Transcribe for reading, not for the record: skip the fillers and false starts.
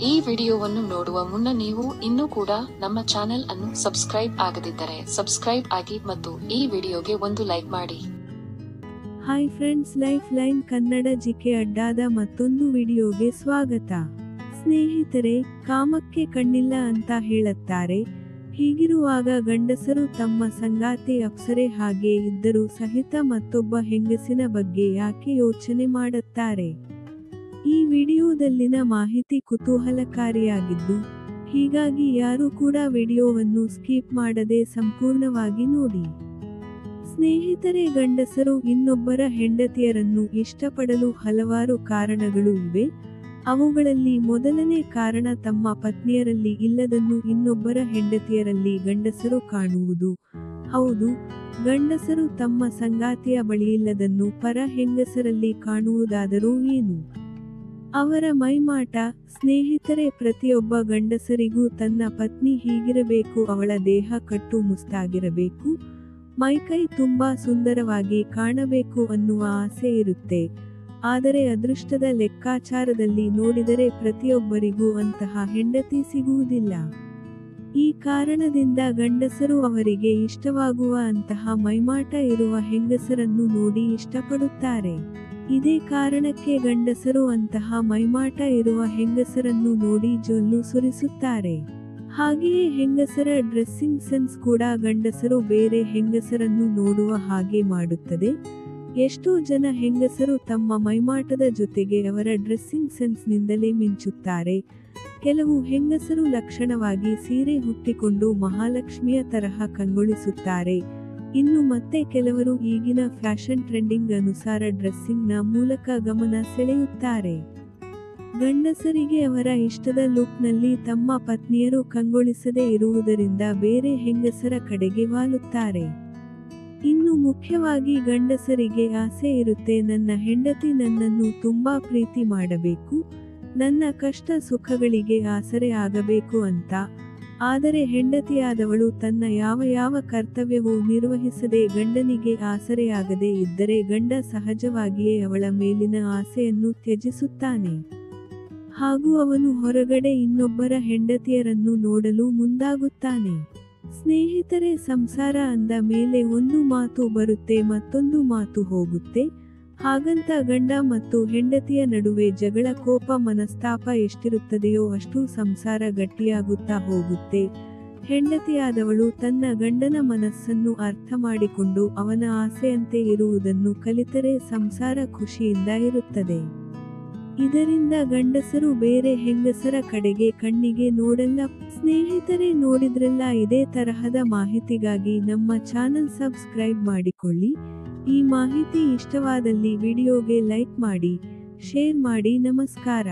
ಈ ವಿಡಿಯೋವನ್ನು ನೋಡುವ ಮುನ್ನ ನೀವು ಇನ್ನೂ ಕೂಡ ನಮ್ಮ ಚಾನೆಲ್ ಅನ್ನು ಸಬ್ಸ್ಕ್ರೈಬ್ ಆಗದಿದ್ದರೆ ಸಬ್ಸ್ಕ್ರೈಬ್ ಆಗಿ ಮತ್ತು ಈ ವಿಡಿಯೋಗೆ ಒಂದು ಲೈಕ್ ಮಾಡಿ. Hi friends, life line Kannada GK ಅಡ್ಡಾದ ಮತ್ತೊಂದು ವಿಡಿಯೋಗೆ ಸ್ವಾಗತ. ಸ್ನೇಹಿತರೆ, ಕಾಮಕ್ಕೆ ಕಣ್ಣಿಲ್ಲ ಅಂತ ಹೇಳುತ್ತಾರೆ. ಹೀಗಿರುವಾಗ ಗಂಡಸರು ತಮ್ಮ ಸಂಗಾತಿ ಅಪ್ಸರೆ ಹಾಗೆ ಇದ್ದರೂ ಸಹಿತ ಮತ್ತೊಬ್ಬ ಹೆಂಗಸಿನ ಬಗ್ಗೆ ಯಾಕೆ ಯೋಚನೆ ಮಾಡುತ್ತಾರೆ? ಈ ವಿಡಿಯೋದಲ್ಲಿನ ಮಾಹಿತಿ ಕುತೂಹಲಕಾರಿಯಾಗಿದ್ದು, ಹೀಗಾಗಿ ಯಾರು ಕೂಡ ವಿಡಿಯೋವನ್ನು ಸ್ಕಿಪ್ ಮಾಡದೆ ಸಂಪೂರ್ಣವಾಗಿ ನೋಡಿ. ಸ್ನೇಹಿತರೆ, ಗಂಡಸರು ಇನ್ನೊಬ್ಬರ ಹೆಂಡತಿಯರನ್ನು ಇಷ್ಟಪಡಲು ಹಲವಾರು ಕಾರಣಗಳು ಇವೆ. ಅವುಗಳಲ್ಲಿ ಮೊದಲನೇ ಕಾರಣ ತಮ್ಮ ಪತ್ನಿಯರಲ್ಲಿ ಇಲ್ಲದನ್ನು ಇನ್ನೊಬ್ಬರ ಹೆಂಡತಿಯರಲ್ಲಿ ಗಂಡಸರು ಕಾಣುವುದು. ಹೌದು, ಗಂಡಸರು ತಮ್ಮ ಸಂಗಾತಿಯ ಬಳಿಯಿಲ್ಲದನ್ನು ಪರ ಹೆಂಗಸರಲ್ಲಿ ಕಾಣುವುದಾದರೂ ಏನು? ಅವರ ಮೈಮಾಟ. ಸ್ನೇಹಿತರೆ, ಪ್ರತಿಯೊಬ್ಬ ಗಂಡಸರಿಗೂ ತನ್ನ ಪತ್ನಿ ಹೀಗಿರಬೇಕು, ಅವಳ ದೇಹ ಕಟ್ಟು ಮುಸ್ತಾಗಿರಬೇಕು, ಮೈಕೈ ತುಂಬಾ ಸುಂದರವಾಗಿ ಕಾಣಬೇಕು ಅನ್ನುವ ಆಸೆ ಇರುತ್ತೆ. ಆದರೆ ಅದೃಷ್ಟದ ಲೆಕ್ಕಾಚಾರದಲ್ಲಿ ನೋಡಿದರೆ ಪ್ರತಿಯೊಬ್ಬರಿಗೂ ಅಂತಹ ಹೆಂಡತಿ ಸಿಗುವುದಿಲ್ಲ. ಈ ಕಾರಣದಿಂದ ಗಂಡಸರು ಅವರಿಗೆ ಇಷ್ಟವಾಗುವ ಅಂತಹ ಮೈಮಾಟ ಇರುವ ಹೆಂಗಸರನ್ನು ನೋಡಿ ಇಷ್ಟಪಡುತ್ತಾರೆ. ಇದೇ ಕಾರಣಕ್ಕೆ ಗಂಡಸರು ಅಂತಹ ಮೈಮಾಟ ಇರುವ ಹೆಂಗಸರನ್ನು ನೋಡಿ ಜೊಲ್ಲು ಸುರಿಸುತ್ತಾರೆ. ಹಾಗೆಯೇ ಹೆಂಗಸರ ಡ್ರೆಸ್ಸಿಂಗ್ ಸೆನ್ಸ್ ಕೂಡ ಗಂಡಸರು ಬೇರೆ ಹೆಂಗಸರನ್ನು ನೋಡುವ ಹಾಗೆ ಮಾಡುತ್ತದೆ. ಎಷ್ಟೋ ಜನ ಹೆಂಗಸರು ತಮ್ಮ ಮೈಮಾಟದ ಜೊತೆಗೆ ಅವರ ಡ್ರೆಸ್ಸಿಂಗ್ ಸೆನ್ಸ್ನಿಂದಲೇ ಮಿಂಚುತ್ತಾರೆ. ಕೆಲವು ಹೆಂಗಸರು ಲಕ್ಷಣವಾಗಿ ಸೀರೆ ಹುಟ್ಟಿಕೊಂಡು ಮಹಾಲಕ್ಷ್ಮಿಯ ತರಹ ಕಂಗೊಳಿಸುತ್ತಾರೆ. ಇನ್ನು ಮತ್ತೆ ಕೆಲವರು ಈಗಿನ ಫ್ಯಾಷನ್ ಟ್ರೆಂಡಿಂಗ್ ಅನುಸಾರ ಡ್ರೆಸ್ಸಿಂಗ್ನ ಮೂಲಕ ಗಮನ ಸೆಳೆಯುತ್ತಾರೆ. ಗಂಡಸರಿಗೆ ಅವರ ಇಷ್ಟದ ಲುಕ್ನಲ್ಲಿ ತಮ್ಮ ಪತ್ನಿಯರು ಕಂಗೊಳಿಸದೇ ಇರುವುದರಿಂದ ಬೇರೆ ಹೆಂಗಸರ ಕಡೆಗೆ ವಾಲುತ್ತಾರೆ. ಇನ್ನು ಮುಖ್ಯವಾಗಿ ಗಂಡಸರಿಗೆ ಆಸೆ ಇರುತ್ತೆ, ನನ್ನ ಹೆಂಡತಿ ನನ್ನನ್ನು ತುಂಬಾ ಪ್ರೀತಿ ಮಾಡಬೇಕು, ನನ್ನ ಕಷ್ಟ ಸುಖಗಳಿಗೆ ಆಸರೆ ಆಗಬೇಕು ಅಂತ. ಆದರೆ ಹೆಂಡತಿಯಾದವಳು ತನ್ನ ಯಾವ ಕರ್ತವ್ಯವೂ ನಿರ್ವಹಿಸದೆ ಗಂಡನಿಗೆ ಆಸರೆಯಾಗದೇ ಇದ್ದರೆ ಗಂಡ ಸಹಜವಾಗಿಯೇ ಅವಳ ಮೇಲಿನ ಆಸೆಯನ್ನು ತ್ಯಜಿಸುತ್ತಾನೆ. ಹಾಗೂ ಅವನು ಹೊರಗಡೆ ಇನ್ನೊಬ್ಬರ ಹೆಂಡತಿಯರನ್ನು ನೋಡಲು ಮುಂದಾಗುತ್ತಾನೆ. ಸ್ನೇಹಿತರೆ, ಸಂಸಾರ ಅಂದ ಮೇಲೆ ಒಂದು ಮಾತು ಬರುತ್ತೆ, ಮತ್ತೊಂದು ಮಾತು ಹೋಗುತ್ತೆ. ಹಾಗಂತ ಗಂಡ ಮತ್ತು ಹೆಂಡತಿಯ ನಡುವೆ ಜಗಳ, ಕೋಪ, ಮನಸ್ತಾಪ ಎಷ್ಟಿರುತ್ತದೆಯೋ ಅಷ್ಟು ಸಂಸಾರ ಗಟ್ಟಿಯಾಗುತ್ತಾ ಹೋಗುತ್ತೆ. ಹೆಂಡತಿಯಾದವಳು ತನ್ನ ಗಂಡನ ಮನಸ್ಸನ್ನು ಅರ್ಥ ಮಾಡಿಕೊಂಡು ಅವನ ಆಸೆಯಂತೆ ಇರುವುದನ್ನು ಕಲಿತರೆ ಸಂಸಾರ ಖುಷಿಯಿಂದ ಇರುತ್ತದೆ. ಇದರಿಂದ ಗಂಡಸರು ಬೇರೆ ಹೆಂಗಸರ ಕಡೆಗೆ ಕಣ್ಣಿಗೆ ನೋಡಲ್ಲ. ಸ್ನೇಹಿತರೆ, ನೋಡಿದ್ರಲ್ಲ, ಇದೇ ತರಹದ ಮಾಹಿತಿಗಾಗಿ ನಮ್ಮ ಚಾನಲ್ ಸಬ್ಸ್ಕ್ರೈಬ್ ಮಾಡಿಕೊಳ್ಳಿ. ಈ ಮಾಹಿತಿ ಇಷ್ಟವಾದಲ್ಲಿ ವಿಡಿಯೋಗೆ ಲೈಕ್ ಮಾಡಿ, ಶೇರ್ ಮಾಡಿ. ನಮಸ್ಕಾರ.